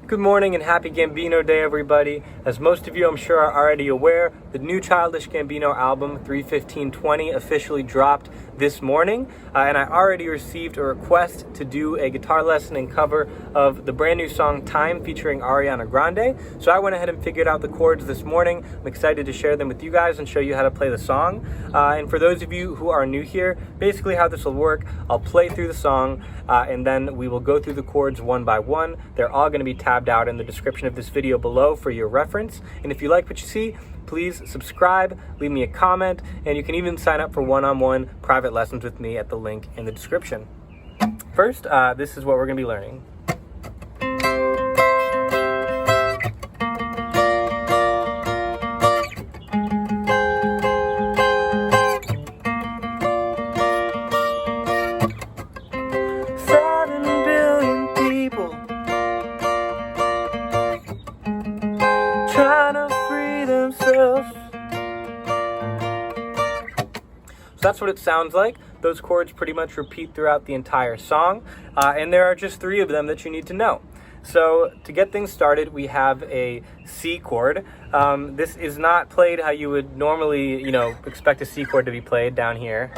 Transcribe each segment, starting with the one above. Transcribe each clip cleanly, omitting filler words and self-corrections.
Good morning and happy Gambino Day, everybody. As most of you, I'm sure, are already aware, the new Childish Gambino album, 3/15/20, officially dropped this morning, and I already received a request to do a guitar lesson and cover of the brand new song Time featuring Ariana Grande. So I went ahead and figured out the chords this morning. I'm excited to share them with you guys and show you how to play the song. And for those of you who are new here, basically how this will work, I'll play through the song and then we will go through the chords one by one. They're all going to be tabbed out in the description of this video below for your reference. And if you like what you see, please subscribe, leave me a comment, and you can even sign up for one-on-one private lessons with me at the link in the description. First, this is what we're going to be learning. Trying to free themselves. So that's what it sounds like. Those chords pretty much repeat throughout the entire song, and there are just 3 of them that you need to know. So to get things started, we have a C chord. This is not played how you would normally, expect a C chord to be played down here,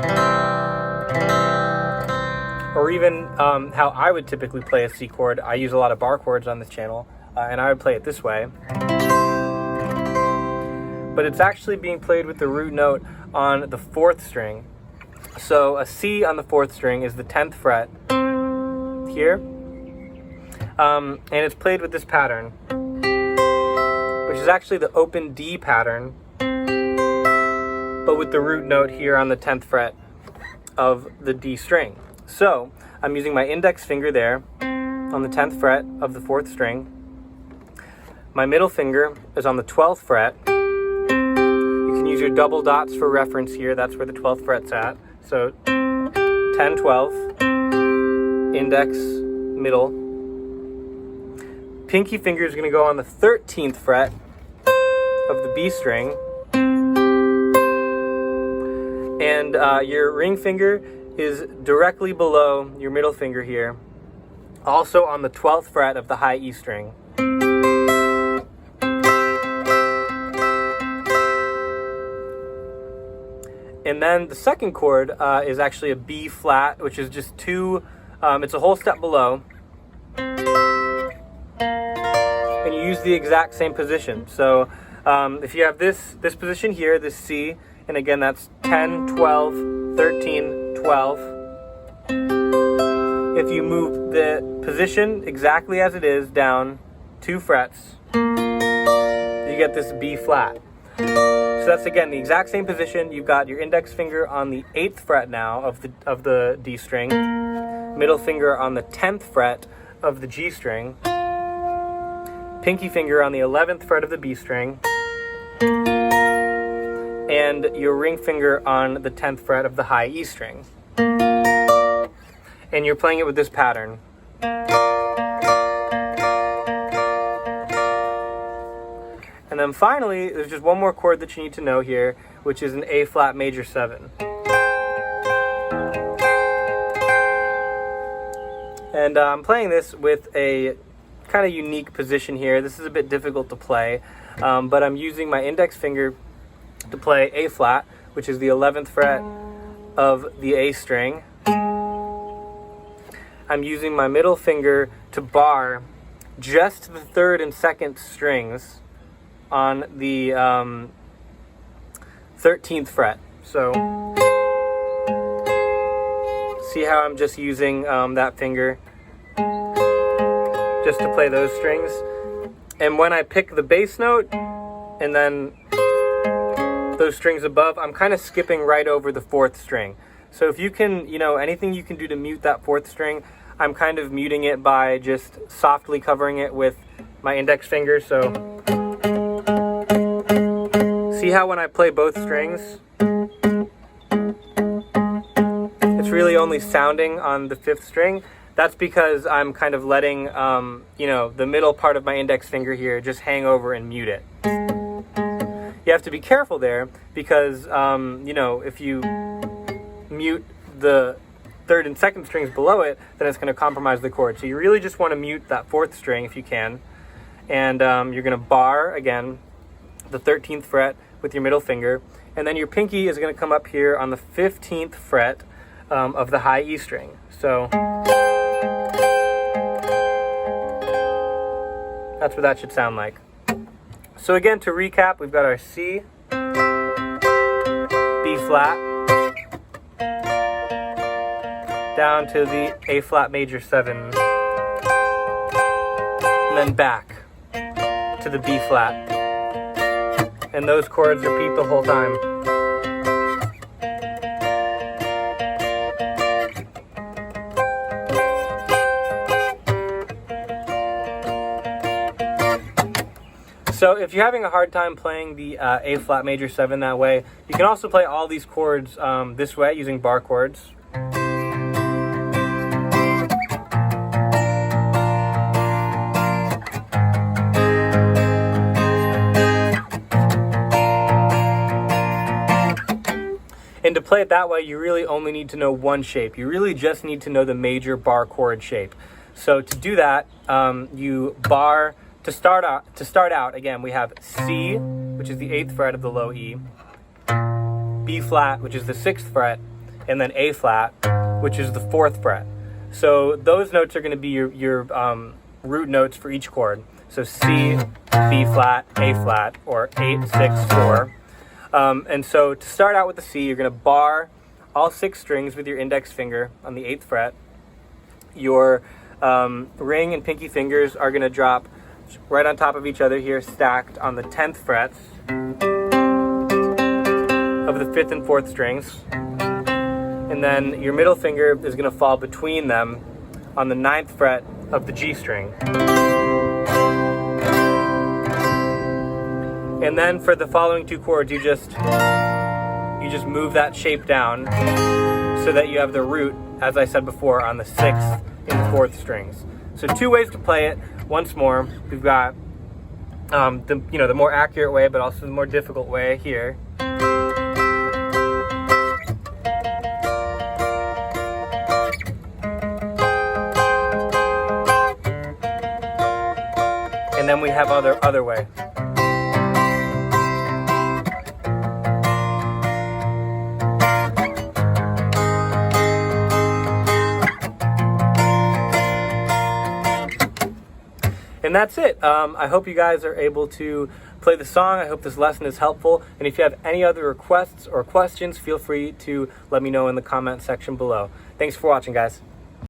or even how I would typically play a C chord. I use a lot of bar chords on this channel, and I would play it this way. But it's actually being played with the root note on the 4th string. So a C on the 4th string is the 10th fret here, and it's played with this pattern, which is actually the open D pattern, but with the root note here on the 10th fret of the D string. So I'm using my index finger there on the 10th fret of the 4th string. My middle finger is on the 12th fret. Use your double dots for reference here. That's where the 12th fret's at. So 10, 12, index, middle. Pinky finger is going to go on the 13th fret of the B string. And your ring finger is directly below your middle finger here, also on the 12th fret of the high E string. And then the second chord is actually a B flat, which is just 2, it's a whole step below. And you use the exact same position. So if you have this position here, this C, and again that's 10, 12, 13, 12. If you move the position exactly as it is down 2 frets, you get this B flat. So that's, again, the exact same position. You've got your index finger on the 8th fret now of the D string, middle finger on the 10th fret of the G string, pinky finger on the 11th fret of the B string, and your ring finger on the 10th fret of the high E string. And you're playing it with this pattern. And then finally, there's just one more chord that you need to know here, which is an A flat major 7. And I'm playing this with a kind of unique position here. This is a bit difficult to play, but I'm using my index finger to play A flat, which is the 11th fret of the A string. I'm using my middle finger to bar just the 3rd and 2nd strings on the 13th fret. So see how I'm just using that finger just to play those strings. And when I pick the bass note and then those strings above, I'm kind of skipping right over the 4th string. So if you can, anything you can do to mute that 4th string, I'm kind of muting it by just softly covering it with my index finger. So see how when I play both strings, it's really only sounding on the 5th string? That's because I'm kind of letting, the middle part of my index finger here just hang over and mute it. You have to be careful there because, if you mute the 3rd and 2nd strings below it, then it's going to compromise the chord. So you really just want to mute that 4th string if you can. and you're going to bar, again, the 13th fret with your middle finger, and then your pinky is going to come up here on the 15th fret of the high E string. So that's what that should sound like. So again, to recap, we've got our C, B flat, down to the A flat major 7, and then back to the B flat. And those chords repeat the whole time. So if you're having a hard time playing the A flat major 7 that way, you can also play all these chords this way using bar chords. And to play it that way, you really only need to know one shape. You really just need to know the major bar chord shape. So to do that, you bar, to start out, again, we have C, which is the 8th fret of the low E, B flat, which is the 6th fret, and then A flat, which is the 4th fret. So those notes are going to be your root notes for each chord. So C, B flat, A flat, or 8, 6, 4. And so to start out with the C, you're going to bar all 6 strings with your index finger on the 8th fret. Your ring and pinky fingers are going to drop right on top of each other here, stacked on the 10th frets of the 5th and 4th strings. And then your middle finger is going to fall between them on the 9th fret of the G string. And then for the following 2 chords, you just move that shape down so that you have the root, as I said before, on the 6th and 4th strings. So 2 ways to play it. Once more, we've got the more accurate way, but also the more difficult way here. And then we have other way. And that's it. I hope you guys are able to play the song. I hope this lesson is helpful. And if you have any other requests or questions, feel free to let me know in the comment section below. Thanks for watching, guys.